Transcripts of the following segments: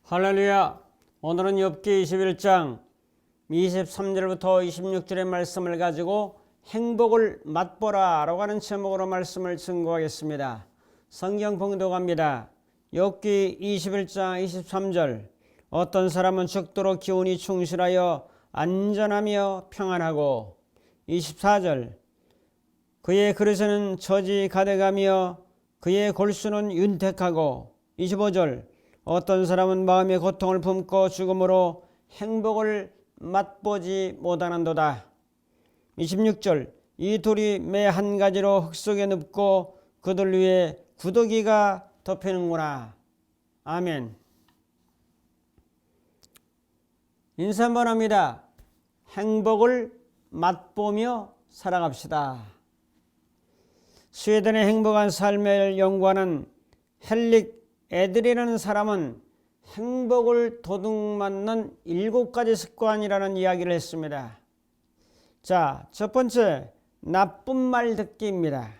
할렐루야. 오늘은 욥기 21장 23절부터 26절의 말씀을 가지고 행복을 맛보라 라고 하는 제목으로 말씀을 증거하겠습니다. 성경 봉독합니다. 욥기 21장 23절. 어떤 사람은 죽도록 기운이 충실하여 안전하며 평안하고. 24절. 그의 그릇에는 젖이 가득하며 그의 골수는 윤택하고. 25절. 어떤 사람은 마음의 고통을 품고 죽음으로 행복을 맛보지 못하는도다. 26절. 이 돌이 매 한 가지로 흙 속에 눕고 그들 위에 구더기가 덮이는구나. 아멘. 인사 한번 합니다. 행복을 맛보며 살아갑시다. 스웨덴의 행복한 삶을 연구하는 헬릭 애들이라는 사람은 행복을 도둑맞는 7가지 습관이라는 이야기를 했습니다. 자, 첫 번째, 나쁜 말 듣기입니다.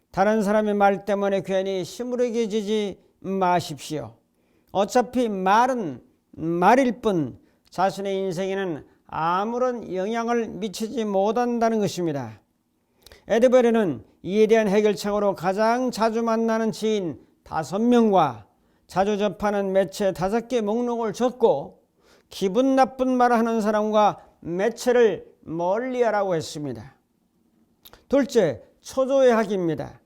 다른 사람의 말 때문에 괜히 시무룩해지지 마십시오. 어차피 말은 말일 뿐 자신의 인생에는 아무런 영향을 미치지 못한다는 것입니다. 에드베르는 이에 대한 해결책으로 가장 자주 만나는 지인 5명과 자주 접하는 매체 5개 목록을 줬고 기분 나쁜 말을 하는 사람과 매체를 멀리하라고 했습니다. 둘째, 초조해 하기입니다.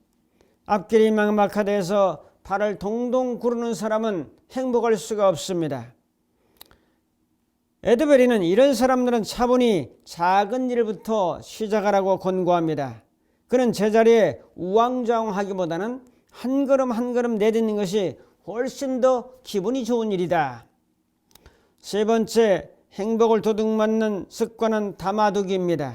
앞길이 막막하대서 발을 동동 구르는 사람은 행복할 수가 없습니다. 에드베리는 이런 사람들은 차분히 작은 일부터 시작하라고 권고합니다. 그는 제자리에 우왕좌왕하기보다는 한 걸음 한 걸음 내딛는 것이 훨씬 더 기분이 좋은 일이다. 세 번째, 행복을 도둑맞는 습관은 담아두기입니다.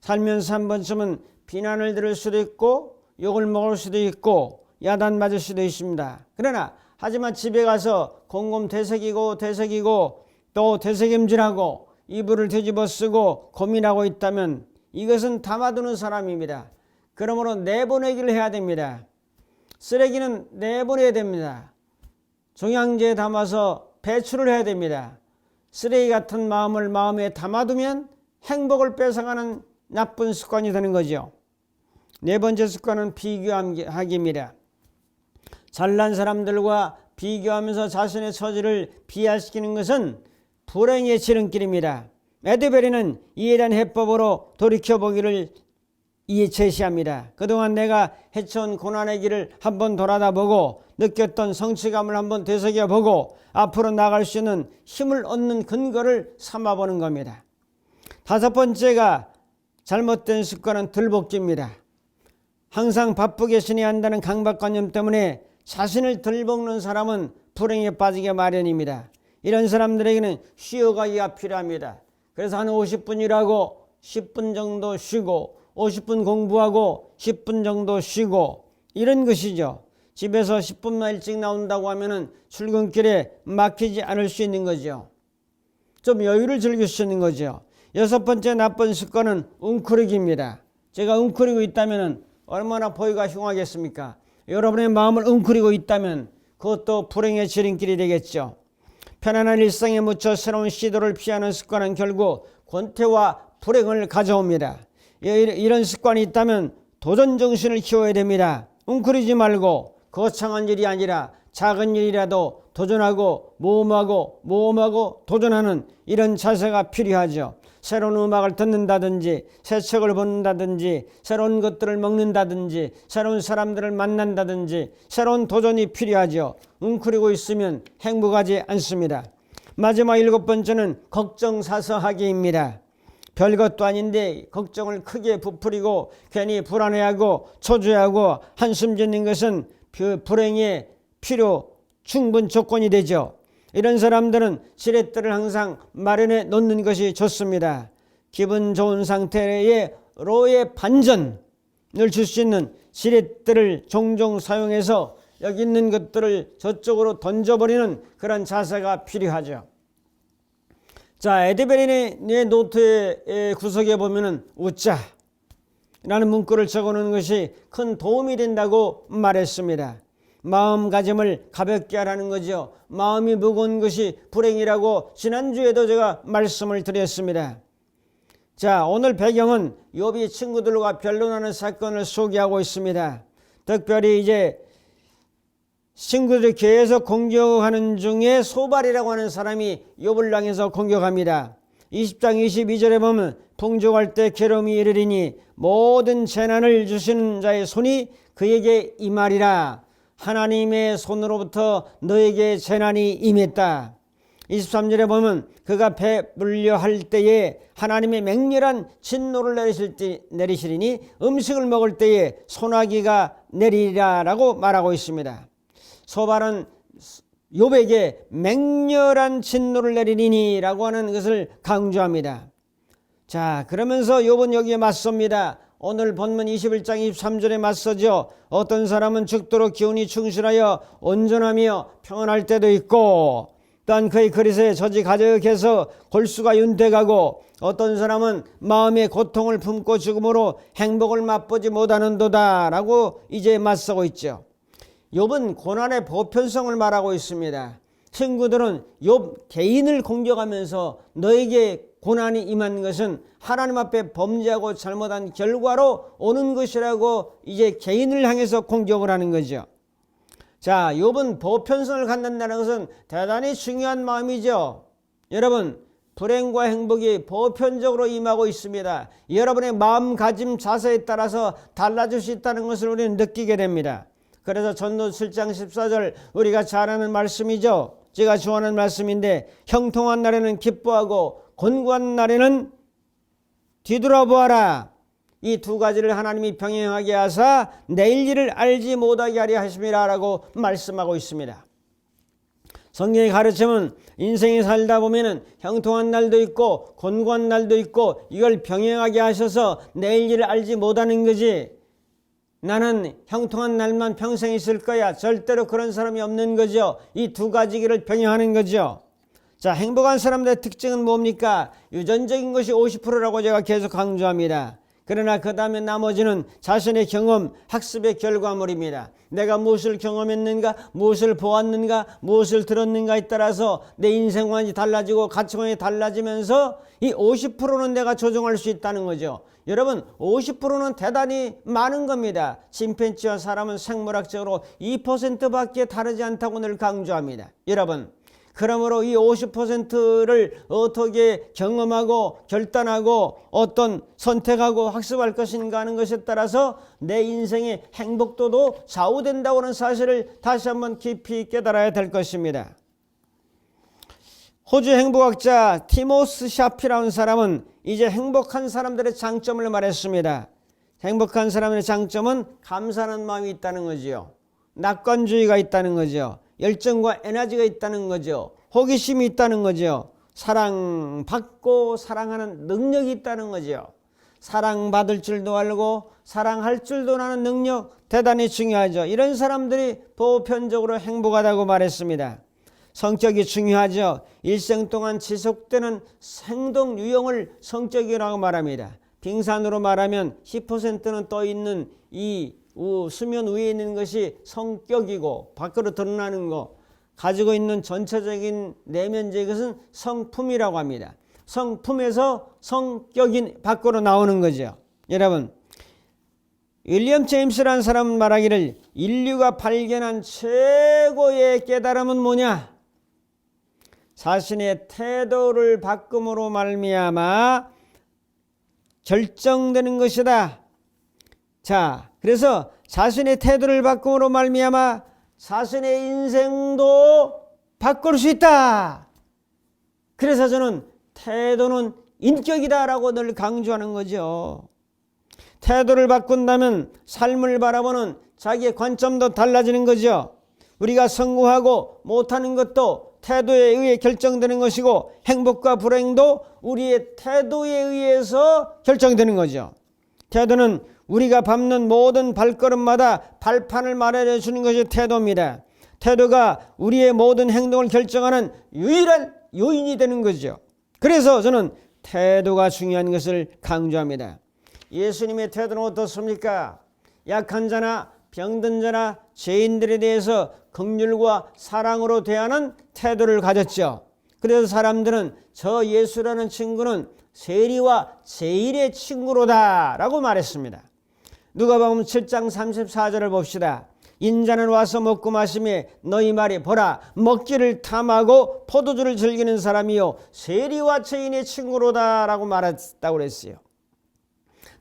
살면서 한 번쯤은 비난을 들을 수도 있고 욕을 먹을 수도 있고 야단 맞을 수도 있습니다. 하지만 집에 가서 곰곰 되새기고 또 되새김질하고 이불을 뒤집어 쓰고 고민하고 있다면 이것은 담아두는 사람입니다. 그러므로 내보내기를 해야 됩니다. 쓰레기는 내보내야 됩니다. 종량제에 담아서 배출을 해야 됩니다. 쓰레기 같은 마음을 마음에 담아두면 행복을 뺏어가는 나쁜 습관이 되는 거죠. 네 번째 습관은 비교하기입니다. 잘난 사람들과 비교하면서 자신의 처지를 비하시키는 것은 불행의 지름길입니다. 에드베리는 이에 대한 해법으로 돌이켜보기를 제시합니다. 그동안 내가 헤쳐온 고난의 길을 한번 돌아다보고 느꼈던 성취감을 한번 되새겨보고 앞으로 나갈 수 있는 힘을 얻는 근거를 삼아보는 겁니다. 5번째가 잘못된 습관은 들볶기입니다. 항상 바쁘게 지내야 한다는 강박관념 때문에 자신을 들볶는 사람은 불행에 빠지게 마련입니다. 이런 사람들에게는 쉬어가기가 필요합니다. 그래서 한 50분 일하고 10분 정도 쉬고 50분 공부하고 10분 정도 쉬고 이런 것이죠. 집에서 10분만 일찍 나온다고 하면은 출근길에 막히지 않을 수 있는 거죠. 좀 여유를 즐길 수 있는 거죠. 6번째 나쁜 습관은 웅크리기입니다. 제가 웅크리고 있다면 얼마나 보기가 흉하겠습니까? 여러분의 마음을 웅크리고 있다면 그것도 불행의 지름길이 되겠죠. 편안한 일상에 묻혀 새로운 시도를 피하는 습관은 결국 권태와 불행을 가져옵니다. 이런 습관이 있다면 도전 정신을 키워야 됩니다. 웅크리지 말고 거창한 일이 아니라 작은 일이라도 도전하고 모험하고 도전하는 이런 자세가 필요하죠. 새로운 음악을 듣는다든지 새 책을 본다든지 새로운 것들을 먹는다든지 새로운 사람들을 만난다든지 새로운 도전이 필요하죠. 웅크리고 있으면 행복하지 않습니다. 마지막 7번째는 걱정사서하기입니다. 별것도 아닌데 걱정을 크게 부풀리고 괜히 불안해하고 초조해하고 한숨 짓는 것은 불행의 충분 조건이 되죠. 이런 사람들은 지렛대를 항상 마련해 놓는 것이 좋습니다. 기분 좋은 상태의 로의 반전을 줄 수 있는 지렛대를 종종 사용해서 여기 있는 것들을 저쪽으로 던져버리는 그런 자세가 필요하죠. 자, 에드베린의 노트의 구석에 보면은 웃자 라는 문구를 적어놓은 것이 큰 도움이 된다고 말했습니다. 마음가짐을 가볍게 하라는 거죠. 마음이 무거운 것이 불행이라고 지난주에도 제가 말씀을 드렸습니다. 자, 오늘 배경은 욥이 친구들과 변론하는 사건을 소개하고 있습니다. 특별히 이제 친구들이 계속 공격하는 중에 소발이라고 하는 사람이 욥을 향해서 공격합니다. 20장 22절에 보면 풍족할 때 괴로움이 이르리니 모든 재난을 주시는 자의 손이 그에게 임하리라. 하나님의 손으로부터 너에게 재난이 임했다. 23절에 보면 그가 배불려 할 때에 하나님의 맹렬한 진노를 내리시리니 음식을 먹을 때에 소나기가 내리리라라고 말하고 있습니다. 소발은 욥에게 맹렬한 진노를 내리리니라고 하는 것을 강조합니다. 자, 그러면서 욥은 여기에 맞섭니다. 오늘 본문 21장 23절에 맞서죠. 어떤 사람은 죽도록 기운이 충실하여 온전하며 평안할 때도 있고 또한 그의 그릇에 젖이 가득해서 골수가 윤택하고 어떤 사람은 마음의 고통을 품고 죽음으로 행복을 맛보지 못하는도다 라고 이제 맞서고 있죠. 욥은 고난의 보편성을 말하고 있습니다. 친구들은 욥 개인을 공격하면서 너에게 고난이 임한 것은 하나님 앞에 범죄하고 잘못한 결과로 오는 것이라고 이제 개인을 향해서 공격을 하는 거죠. 자, 욥은 보편성을 갖는다는 것은 대단히 중요한 마음이죠. 여러분, 불행과 행복이 보편적으로 임하고 있습니다. 여러분의 마음가짐 자세에 따라서 달라질 수 있다는 것을 우리는 느끼게 됩니다. 그래서 전도 7장 14절 우리가 잘 아는 말씀이죠. 제가 좋아하는 말씀인데 형통한 날에는 기뻐하고 곤고한 날에는 뒤돌아보아라. 이 두 가지를 하나님이 병행하게 하사 내일 일을 알지 못하게 하려 하심이라 라고 말씀하고 있습니다. 성경의 가르침은 인생에 살다 보면은 형통한 날도 있고 곤고한 날도 있고 이걸 병행하게 하셔서 내일 일을 알지 못하는 거지, 나는 형통한 날만 평생 있을 거야, 절대로 그런 사람이 없는 거죠. 이 두 가지를 병행하는 거죠. 자, 행복한 사람들의 특징은 뭡니까? 유전적인 것이 50%라고 제가 계속 강조합니다. 그러나 그 다음에 나머지는 자신의 경험, 학습의 결과물입니다. 내가 무엇을 경험했는가, 무엇을 보았는가, 무엇을 들었는가에 따라서 내 인생관이 달라지고 가치관이 달라지면서 이 50%는 내가 조정할 수 있다는 거죠. 여러분, 50%는 대단히 많은 겁니다. 침팬지와 사람은 생물학적으로 2%밖에 다르지 않다고 늘 강조합니다. 여러분, 그러므로 이 50%를 어떻게 경험하고 결단하고 어떤 선택하고 학습할 것인가 하는 것에 따라서 내 인생의 행복도도 좌우된다고 하는 사실을 다시 한번 깊이 깨달아야 될 것입니다. 호주 행복학자 티모스 샤피라는 사람은 이제 행복한 사람들의 장점을 말했습니다. 행복한 사람의 장점은 감사하는 마음이 있다는 거지요. 낙관주의가 있다는 거죠. 열정과 에너지가 있다는 거죠. 호기심이 있다는 거죠. 사랑받고 사랑하는 능력이 있다는 거죠. 사랑받을 줄도 알고 사랑할 줄도 아는 능력, 대단히 중요하죠. 이런 사람들이 보편적으로 행복하다고 말했습니다. 성격이 중요하죠. 일생 동안 지속되는 행동 유형을 성격이라고 말합니다. 빙산으로 말하면 10%는 떠 있는 이 수면 위에 있는 것이 성격이고 밖으로 드러나는 거, 가지고 있는 전체적인 내면적인 것은 성품이라고 합니다. 성품에서 성격이 밖으로 나오는 거죠. 여러분, 윌리엄 제임스라는 사람은 말하기를 인류가 발견한 최고의 깨달음은 뭐냐? 자신의 태도를 바꿈으로 말미암아 결정되는 것이다. 자, 그래서 자신의 태도를 바꿈으로 말미암아 자신의 인생도 바꿀 수 있다. 그래서 저는 태도는 인격이다라고 늘 강조하는 거죠. 태도를 바꾼다면 삶을 바라보는 자기의 관점도 달라지는 거죠. 우리가 성공하고 못하는 것도 태도에 의해 결정되는 것이고 행복과 불행도 우리의 태도에 의해서 결정되는 거죠. 태도는 우리가 밟는 모든 발걸음마다 발판을 마련해 주는 것이 태도입니다. 태도가 우리의 모든 행동을 결정하는 유일한 요인이 되는 거죠. 그래서 저는 태도가 중요한 것을 강조합니다. 예수님의 태도는 어떻습니까? 약한 자나 병든 자나 죄인들에 대해서 긍휼과 사랑으로 대하는 태도를 가졌죠. 그래서 사람들은 저 예수라는 친구는 세리와 제일의 친구로다 라고 말했습니다. 누가복음 7장 34절을 봅시다. 인자는 와서 먹고 마시며 너희 말이 보라 먹기를 탐하고 포도주를 즐기는 사람이요 세리와 죄인의 친구로다 라고 말했다고 그랬어요.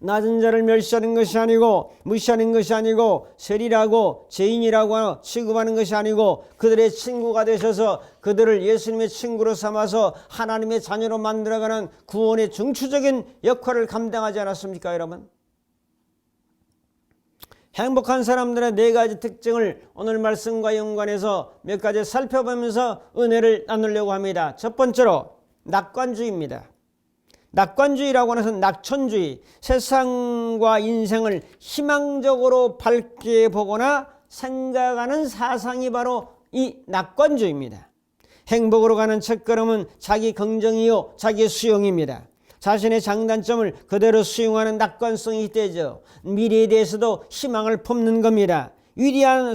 낮은 자를 멸시하는 것이 아니고 무시하는 것이 아니고 세리라고 죄인이라고 취급하는 것이 아니고 그들의 친구가 되셔서 그들을 예수님의 친구로 삼아서 하나님의 자녀로 만들어가는 구원의 중추적인 역할을 감당하지 않았습니까 여러분? 행복한 사람들의 네 가지 특징을 오늘 말씀과 연관해서 몇 가지 살펴보면서 은혜를 나누려고 합니다. 첫 번째로 낙관주의입니다. 낙관주의라고 하는 것은 낙천주의, 세상과 인생을 희망적으로 밝게 보거나 생각하는 사상이 바로 이 낙관주의입니다. 행복으로 가는 첫걸음은 자기 긍정이요 자기 수용입니다. 자신의 장단점을 그대로 수용하는 낙관성이 되죠. 미래에 대해서도 희망을 품는 겁니다. 위대한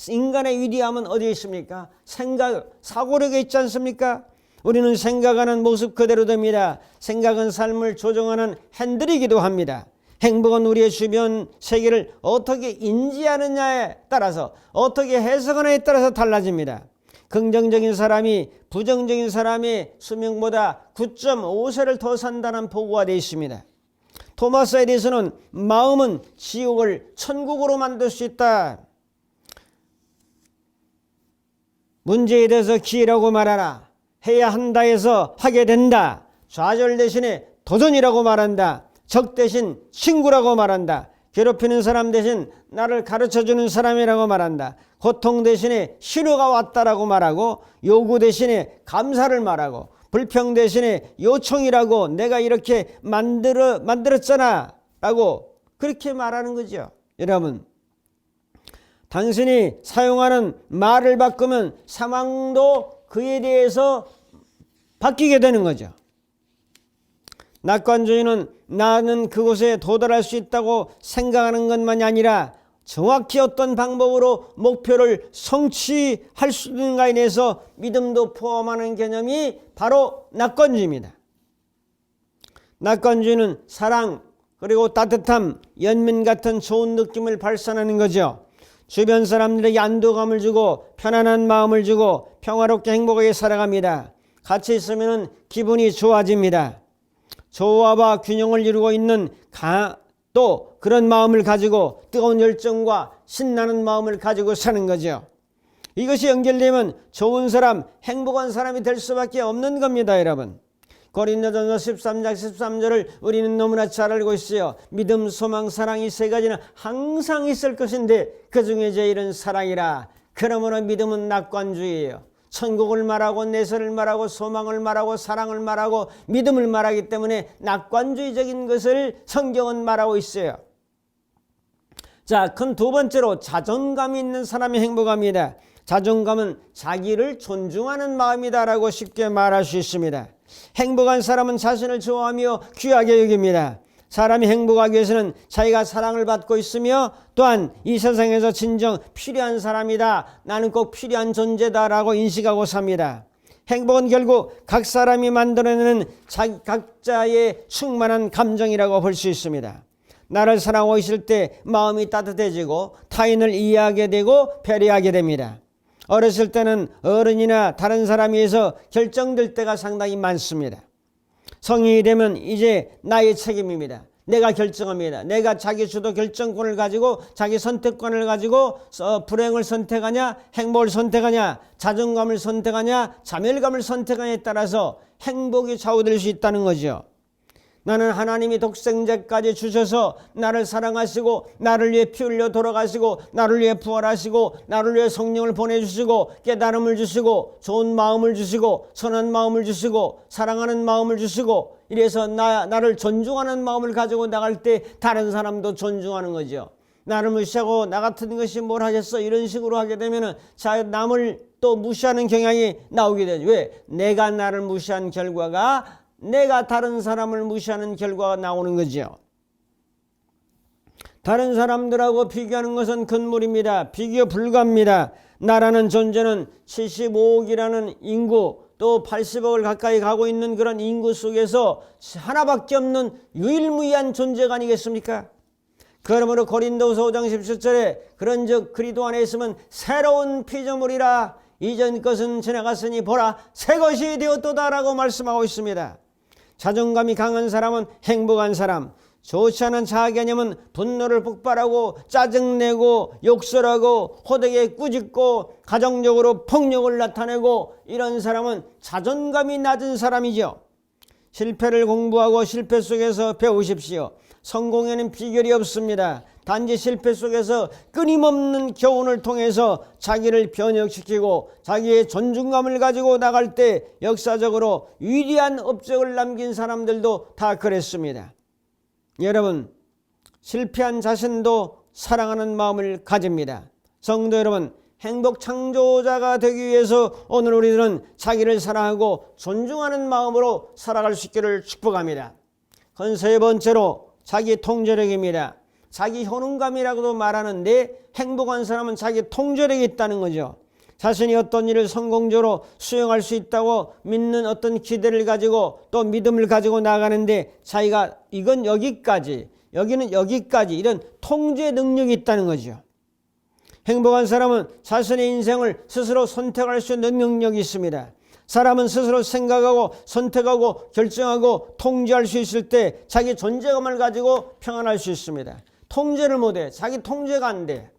인간의 위대함은 어디에 있습니까? 생각, 사고력에 있지 않습니까? 우리는 생각하는 모습 그대로 됩니다. 생각은 삶을 조정하는 핸들이기도 합니다. 행복은 우리의 주변 세계를 어떻게 인지하느냐에 따라서 어떻게 해석하느냐에 따라서 달라집니다. 긍정적인 사람이 부정적인 사람의 수명보다 9.5세를 더 산다는 보고가 되어 있습니다. 토마스 에디슨은 마음은 지옥을 천국으로 만들 수 있다. 문제에 대해서 기회라고 말하라. 해야 한다 해서 하게 된다. 좌절 대신에 도전이라고 말한다. 적 대신 친구라고 말한다. 괴롭히는 사람 대신 나를 가르쳐주는 사람이라고 말한다. 고통 대신에 신호가 왔다라고 말하고 요구 대신에 감사를 말하고 불평 대신에 요청이라고 내가 이렇게 만들었잖아 라고 그렇게 말하는 거죠. 여러분 당신이 사용하는 말을 바꾸면 상황도 그에 대해서 바뀌게 되는 거죠. 낙관주의는 나는 그곳에 도달할 수 있다고 생각하는 것만이 아니라 정확히 어떤 방법으로 목표를 성취할 수 있는가에 대해서 믿음도 포함하는 개념이 바로 낙관주의입니다. 낙관주의는 사랑 그리고 따뜻함, 연민 같은 좋은 느낌을 발산하는 거죠. 주변 사람들에게 안도감을 주고 편안한 마음을 주고 평화롭게 행복하게 살아갑니다. 같이 있으면 기분이 좋아집니다. 조화와 균형을 이루고 있는 또 그런 마음을 가지고 뜨거운 열정과 신나는 마음을 가지고 사는 거죠. 이것이 연결되면 좋은 사람, 행복한 사람이 될 수밖에 없는 겁니다, 여러분. 고린도전서 13장 13절을 우리는 너무나 잘 알고 있어요. 믿음, 소망, 사랑 이 세 가지는 항상 있을 것인데 그 중에 제일은 사랑이라. 그러므로 믿음은 낙관주의예요. 천국을 말하고 내세를 말하고 소망을 말하고 사랑을 말하고 믿음을 말하기 때문에 낙관주의적인 것을 성경은 말하고 있어요. 자, 큰 두 번째로 자존감이 있는 사람이 행복합니다. 자존감은 자기를 존중하는 마음이다라고 쉽게 말할 수 있습니다. 행복한 사람은 자신을 좋아하며 귀하게 여깁니다. 사람이 행복하기 위해서는 자기가 사랑을 받고 있으며 또한 이 세상에서 진정 필요한 사람이다. 나는 꼭 필요한 존재다라고 인식하고 삽니다. 행복은 결국 각 사람이 만들어내는 각자의 충만한 감정이라고 볼 수 있습니다. 나를 사랑하고 있을 때 마음이 따뜻해지고 타인을 이해하게 되고 배려하게 됩니다. 어렸을 때는 어른이나 다른 사람에 의해서 결정될 때가 상당히 많습니다. 성인이 되면 이제 나의 책임입니다. 내가 결정합니다. 내가 자기 주도 결정권을 가지고 자기 선택권을 가지고 불행을 선택하냐 행복을 선택하냐 자존감을 선택하냐 자멸감을 선택하냐에 따라서 행복이 좌우될 수 있다는 거죠. 나는 하나님이 독생자까지 주셔서 나를 사랑하시고 나를 위해 피 흘려 돌아가시고 나를 위해 부활하시고 나를 위해 성령을 보내주시고 깨달음을 주시고 좋은 마음을 주시고 선한 마음을 주시고 사랑하는 마음을 주시고 이래서 나를 존중하는 마음을 가지고 나갈 때 다른 사람도 존중하는 거죠. 나를 무시하고 나 같은 것이 뭘 하겠어 이런 식으로 하게 되면 남을 또 무시하는 경향이 나오게 되죠. 왜? 내가 나를 무시한 결과가 내가 다른 사람을 무시하는 결과가 나오는 거죠. 다른 사람들하고 비교하는 것은 금물입니다. 비교 불가합니다. 나라는 존재는 75억이라는 인구, 또 80억을 가까이 가고 있는 그런 인구 속에서 하나밖에 없는 유일무이한 존재가 아니겠습니까? 그러므로 고린도서 5장 17절에 그런즉 그리스도 안에 있으면 새로운 피조물이라 이전 것은 지나갔으니 보라 새 것이 되었도다라고 말씀하고 있습니다. 자존감이 강한 사람은 행복한 사람, 좋지 않은 자아개념은 분노를 폭발하고 짜증내고 욕설하고 호되게 꾸짖고 가정적으로 폭력을 나타내고 이런 사람은 자존감이 낮은 사람이죠. 실패를 공부하고 실패 속에서 배우십시오. 성공에는 비결이 없습니다. 단지 실패 속에서 끊임없는 교훈을 통해서 자기를 변혁시키고 자기의 존중감을 가지고 나갈 때 역사적으로 위대한 업적을 남긴 사람들도 다 그랬습니다. 여러분, 실패한 자신도 사랑하는 마음을 가집니다. 성도 여러분, 행복 창조자가 되기 위해서 오늘 우리들은 자기를 사랑하고 존중하는 마음으로 살아갈 수 있기를 축복합니다. 그건 세 번째로 자기 통제력입니다. 자기 효능감이라고도 말하는데 행복한 사람은 자기 통제력이 있다는 거죠. 자신이 어떤 일을 성공적으로 수행할 수 있다고 믿는 어떤 기대를 가지고 또 믿음을 가지고 나가는데 자기가 이건 여기까지, 여기는 여기까지 이런 통제 능력이 있다는 거죠. 행복한 사람은 자신의 인생을 스스로 선택할 수 있는 능력이 있습니다. 사람은 스스로 생각하고 선택하고 결정하고 통제할 수 있을 때 자기 존재감을 가지고 평안할 수 있습니다. 통제를 못해. 자기 통제가 안 돼.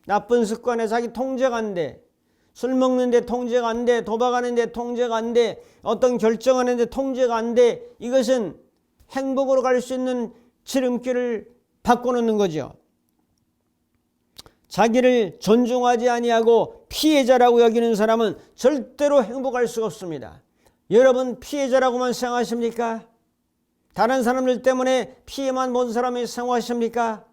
나쁜 습관에 자기 통제가 안 돼. 술 먹는데 통제가 안 돼. 도박하는데 통제가 안 돼. 어떤 결정하는데 통제가 안 돼. 이것은 행복으로 갈 수 있는 지름길을 바꿔놓는 거죠. 자기를 존중하지 아니하고 피해자라고 여기는 사람은 절대로 행복할 수가 없습니다. 여러분 피해자라고만 생각하십니까? 다른 사람들 때문에 피해만 본 사람이 생각하십니까?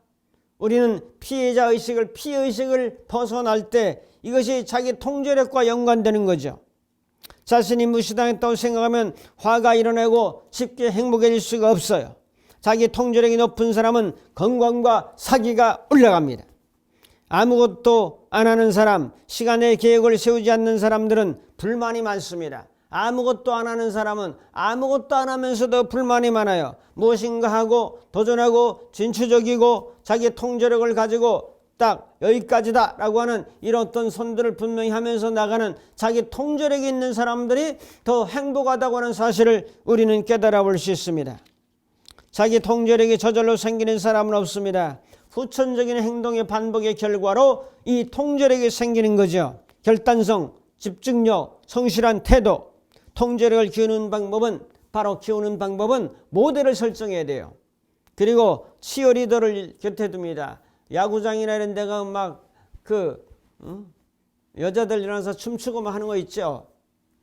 우리는 피해자의식을, 피해의식을 벗어날 때 이것이 자기 통제력과 연관되는 거죠. 자신이 무시당했다고 생각하면 화가 일어나고 쉽게 행복해질 수가 없어요. 자기 통제력이 높은 사람은 건강과 사기가 올라갑니다. 아무것도 안 하는 사람, 시간의 계획을 세우지 않는 사람들은 불만이 많습니다. 아무것도 안 하는 사람은 아무것도 안 하면서도 불만이 많아요. 무엇인가 하고 도전하고 진취적이고 자기 통제력을 가지고 딱 여기까지다 라고 하는 이런 어떤 선들을 분명히 하면서 나가는 자기 통제력이 있는 사람들이 더 행복하다고 하는 사실을 우리는 깨달아 볼 수 있습니다. 자기 통제력이 저절로 생기는 사람은 없습니다. 후천적인 행동의 반복의 결과로 이 통제력이 생기는 거죠. 결단성, 집중력, 성실한 태도. 통제력을 키우는 방법은 모델을 설정해야 돼요. 그리고 치어리더를 곁에 둡니다. 야구장이나 이런 데가 여자들 일어나서 춤추고 막 하는 거 있죠.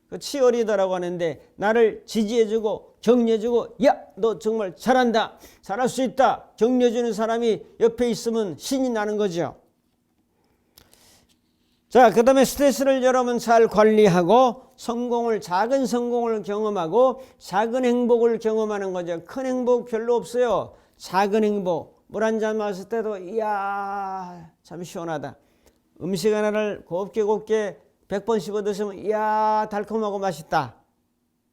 그 치어리더라고 하는데 나를 지지해주고 격려해주고 야, 너 정말 잘한다. 잘할 수 있다. 격려해주는 사람이 옆에 있으면 신이 나는 거죠. 자, 그 다음에 스트레스를 여러분 잘 관리하고 작은 성공을 경험하고 작은 행복을 경험하는 거죠. 큰 행복 별로 없어요. 작은 행복. 물 한 잔 마실 때도 이야 참 시원하다. 음식 하나를 곱게 100번 씹어 드시면 이야 달콤하고 맛있다.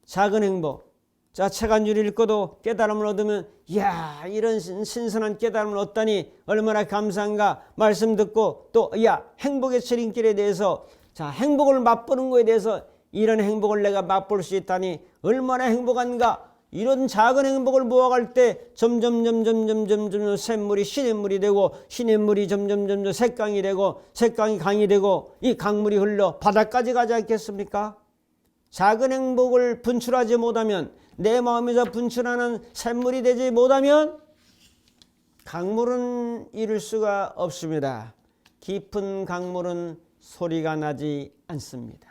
작은 행복. 자, 책 한 줄 읽고도 깨달음을 얻으면 이야 이런 신선한 깨달음을 얻다니 얼마나 감사한가. 말씀 듣고 또 이야 행복의 지름길에 대해서 자 행복을 맛보는 거에 대해서 이런 행복을 내가 맛볼 수 있다니 얼마나 행복한가. 이런 작은 행복을 모아갈 때 점점 샘물이 시냇물이 되고 시냇물이 점점 샛강이 되고 샛강이 강이 되고 이 강물이 흘러 바다까지 가지 않겠습니까? 작은 행복을 분출하지 못하면 내 마음에서 분출하는 샘물이 되지 못하면 강물은 이룰 수가 없습니다. 깊은 강물은 소리가 나지 않습니다.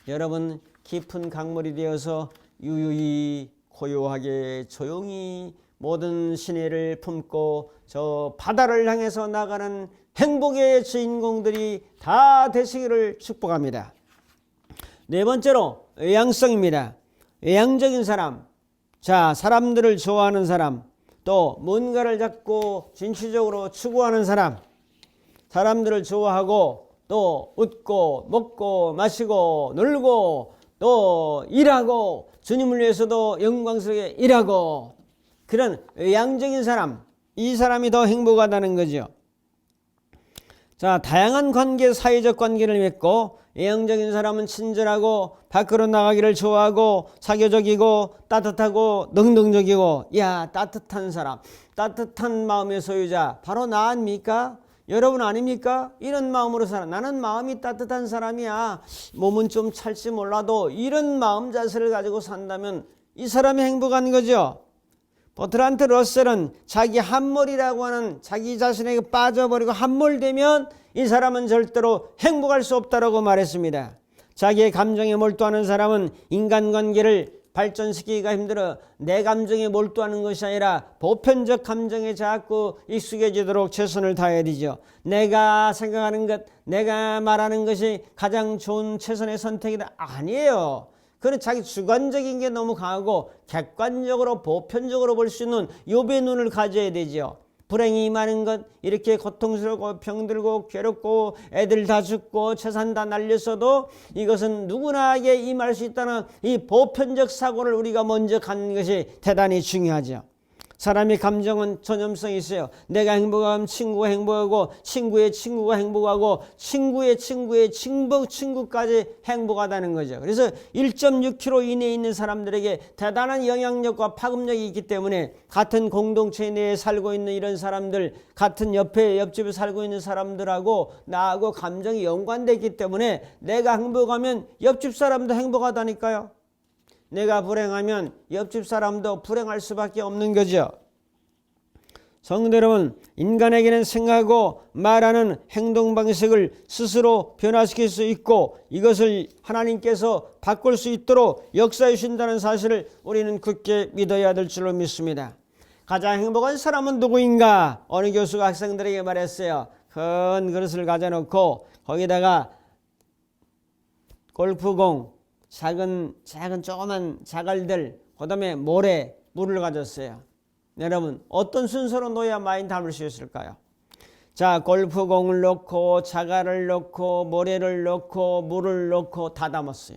여러분 깊은 강물이 되어서 유유히 고요하게 조용히 모든 신의를 품고 저 바다를 향해서 나가는 행복의 주인공들이 다 되시기를 축복합니다. 네 번째로 외향성입니다. 외향적인 사람. 자, 사람들을 좋아하는 사람. 또 뭔가를 자꾸 진취적으로 추구하는 사람, 사람들을 좋아하고 또 웃고 먹고 마시고 놀고 또 일하고 주님을 위해서도 영광스럽게 일하고 그런 외향적인 사람, 이 사람이 더 행복하다는 거죠. 자, 다양한 관계, 사회적 관계를 맺고 외향적인 사람은 친절하고 밖으로 나가기를 좋아하고 사교적이고 따뜻하고 능동적이고, 야, 따뜻한 사람, 따뜻한 마음의 소유자 바로 나 아닙니까? 여러분 아닙니까? 이런 마음으로 살아. 나는 마음이 따뜻한 사람이야. 몸은 좀 찰지 몰라도 이런 마음 자세를 가지고 산다면 이 사람이 행복한 거죠. 버트란트 러셀은 자기 함몰이라고 하는 자기 자신에게 빠져버리고 함몰되면 이 사람은 절대로 행복할 수 없다고 말했습니다. 자기의 감정에 몰두하는 사람은 인간관계를 발전시키기가 힘들어 내 감정에 몰두하는 것이 아니라 보편적 감정에 자꾸 익숙해지도록 최선을 다해야 되죠. 내가 생각하는 것, 내가 말하는 것이 가장 좋은 최선의 선택이다. 아니에요. 그는 자기 주관적인 게 너무 강하고 객관적으로 보편적으로 볼 수 있는 욥의 눈을 가져야 되죠. 불행이 임하는 것, 이렇게 고통스럽고 병들고 괴롭고 애들 다 죽고 재산 다 날렸어도 이것은 누구나에게 임할 수 있다는 이 보편적 사고를 우리가 먼저 갖는 것이 대단히 중요하죠. 사람의 감정은 전염성이 있어요. 내가 행복하면 친구가 행복하고 친구의 친구가 행복하고 친구의 친구의 친구까지 행복하다는 거죠. 그래서 1.6km 이내에 있는 사람들에게 대단한 영향력과 파급력이 있기 때문에 같은 공동체 내에 살고 있는 이런 사람들, 같은 옆집에 살고 있는 사람들하고 나하고 감정이 연관되어 있기 때문에 내가 행복하면 옆집 사람도 행복하다니까요. 내가 불행하면 옆집 사람도 불행할 수밖에 없는 거죠. 성도 여러분, 인간에게는 생각하고 말하는 행동 방식을 스스로 변화시킬 수 있고 이것을 하나님께서 바꿀 수 있도록 역사해 주신다는 사실을 우리는 굳게 믿어야 될 줄로 믿습니다. 가장 행복한 사람은 누구인가? 어느 교수가 학생들에게 말했어요. 큰 그릇을 가져놓고 거기다가 골프공, 작은 조그만 자갈들, 그 다음에 모래, 물을 가졌어요. 여러분, 어떤 순서로 놓아야 많이 담을 수 있을까요? 자, 골프공을 넣고 자갈을 넣고 모래를 넣고 물을 넣고 다 담았어요.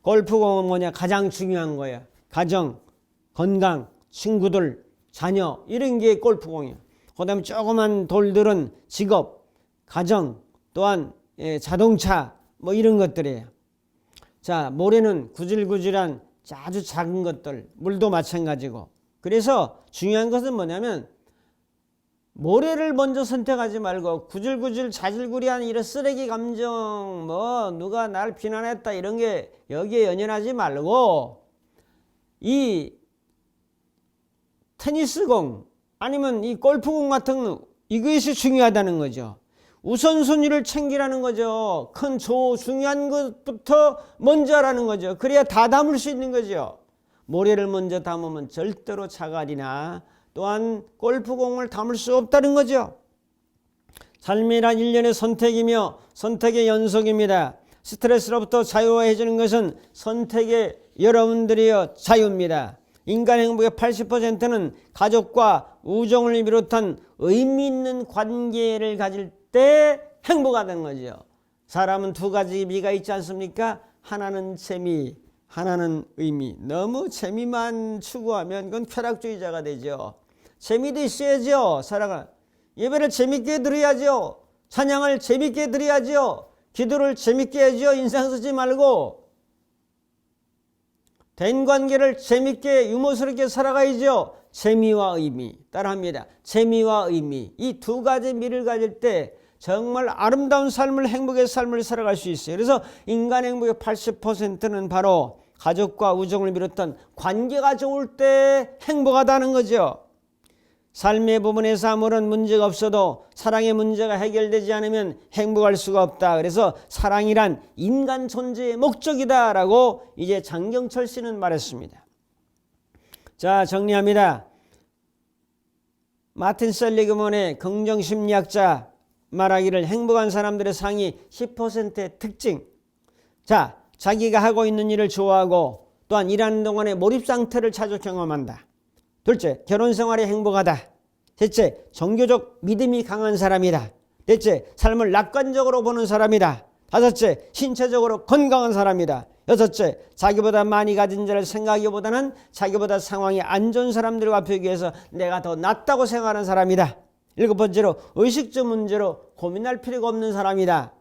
골프공은 뭐냐? 가장 중요한 거예요. 가정, 건강, 친구들, 자녀, 이런 게 골프공이에요. 그 다음에 조그만 돌들은 직업, 가정, 또한 자동차, 뭐 이런 것들이에요. 자, 모래는 구질구질한 아주 작은 것들, 물도 마찬가지고. 그래서 중요한 것은 뭐냐면 모래를 먼저 선택하지 말고 구질구질 자질구리한 이런 쓰레기 감정, 뭐 누가 날 비난했다 이런 게 여기에 연연하지 말고 이 테니스공 아니면 이 골프공 같은 이것이 중요하다는 거죠. 우선순위를 챙기라는 거죠. 큰 중요한 것부터 먼저 하라는 거죠. 그래야 다 담을 수 있는 거죠. 모래를 먼저 담으면 절대로 자갈이나 또한 골프공을 담을 수 없다는 거죠. 삶이란 일련의 선택이며 선택의 연속입니다. 스트레스로부터 자유해지는 것은 선택의 여러분들이여 자유입니다. 인간 행복의 80%는 가족과 우정을 비롯한 의미 있는 관계를 가질 때 행복하다는 거죠. 사람은 두 가지 미가 있지 않습니까? 하나는 재미, 하나는 의미. 너무 재미만 추구하면 그건 쾌락주의자가 되죠. 재미도 있어야죠. 살아가 예배를 재밌게 드려야죠. 찬양을 재밌게 드려야죠. 기도를 재밌게 해야죠. 인상 쓰지 말고 대인관계를 재밌게 유머스럽게 살아가야죠. 재미와 의미 따라합니다. 재미와 의미, 이 두 가지 미를 가질 때 정말 아름다운 삶을, 행복의 삶을 살아갈 수 있어요. 그래서 인간 행복의 80%는 바로 가족과 우정을 비롯한 관계가 좋을 때 행복하다는 거죠. 삶의 부분에서 아무런 문제가 없어도 사랑의 문제가 해결되지 않으면 행복할 수가 없다. 그래서 사랑이란 인간 존재의 목적이다라고 이제 장경철 씨는 말했습니다. 자, 정리합니다. 마틴 셀리그먼의 긍정심리학자 말하기를 행복한 사람들의 상위 10%의 특징. 자, 자기가 하고 있는 일을 좋아하고 또한 일하는 동안에 몰입 상태를 자주 경험한다. 둘째, 결혼 생활이 행복하다. 셋째, 종교적 믿음이 강한 사람이다. 넷째, 삶을 낙관적으로 보는 사람이다. 다섯째, 신체적으로 건강한 사람이다. 여섯째, 자기보다 많이 가진 자를 생각하기보다는 자기보다 상황이 안 좋은 사람들과 비교해서 내가 더 낫다고 생각하는 사람이다. 일곱 번째로, 의식적 문제로 고민할 필요가 없는 사람이다.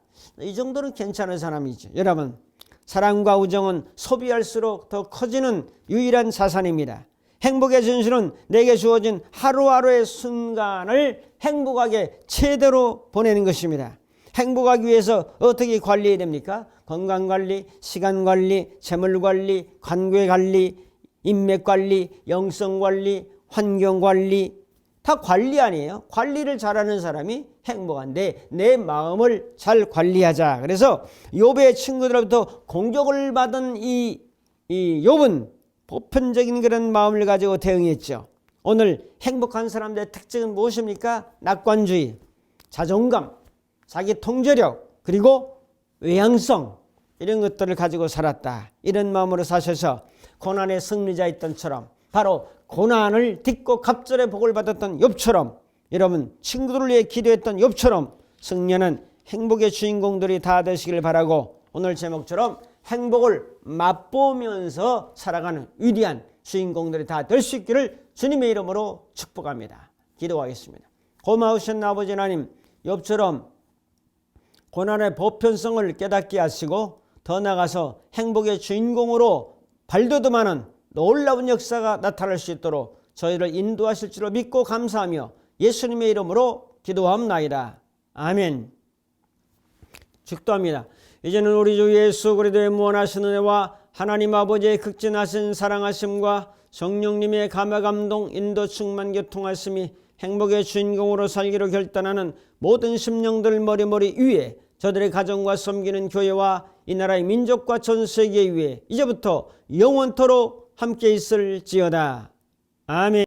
이 정도는 괜찮은 사람이죠. 여러분, 사랑과 우정은 소비할수록 더 커지는 유일한 자산입니다. 행복의 진실은 내게 주어진 하루하루의 순간을 행복하게 제대로 보내는 것입니다. 행복하기 위해서 어떻게 관리해야 됩니까? 건강관리, 시간관리, 재물관리, 관계관리, 인맥관리, 영성관리, 환경관리, 다 관리 아니에요? 관리를 잘하는 사람이 행복한데 내 마음을 잘 관리하자. 그래서 욥의 친구들로부터 공격을 받은 이 욥은 보편적인 그런 마음을 가지고 대응했죠. 오늘 행복한 사람들의 특징은 무엇입니까? 낙관주의, 자존감, 자기 통제력, 그리고 외향성, 이런 것들을 가지고 살았다. 이런 마음으로 사셔서 고난의 승리자였던 처럼, 바로 고난을 딛고 갑절의 복을 받았던 욥처럼, 여러분 친구들을 위해 기도했던 욥처럼 승리하는 행복의 주인공들이 다 되시길 바라고, 오늘 제목처럼 행복을 맛보면서 살아가는 위대한 주인공들이 다 될 수 있기를 주님의 이름으로 축복합니다. 기도하겠습니다. 고마우신 아버지 하나님, 욥처럼 고난의 보편성을 깨닫게 하시고 더 나아가서 행복의 주인공으로 발돋움하는 놀라운 역사가 나타날 수 있도록 저희를 인도하실 줄로 믿고 감사하며 예수님의 이름으로 기도합나이다. 아멘. 축도합니다. 이제는 우리 주 예수 그리스도의 무한하신 은혜와 하나님 아버지의 극진하신 사랑하심과 성령님의 감화 감동 인도 충만 교통하심이 행복의 주인공으로 살기로 결단하는 모든 심령들 머리머리 위에, 저들의 가정과 섬기는 교회와 이 나라의 민족과 전 세계 위에 이제부터 영원토록 함께 있을지어다. 아멘.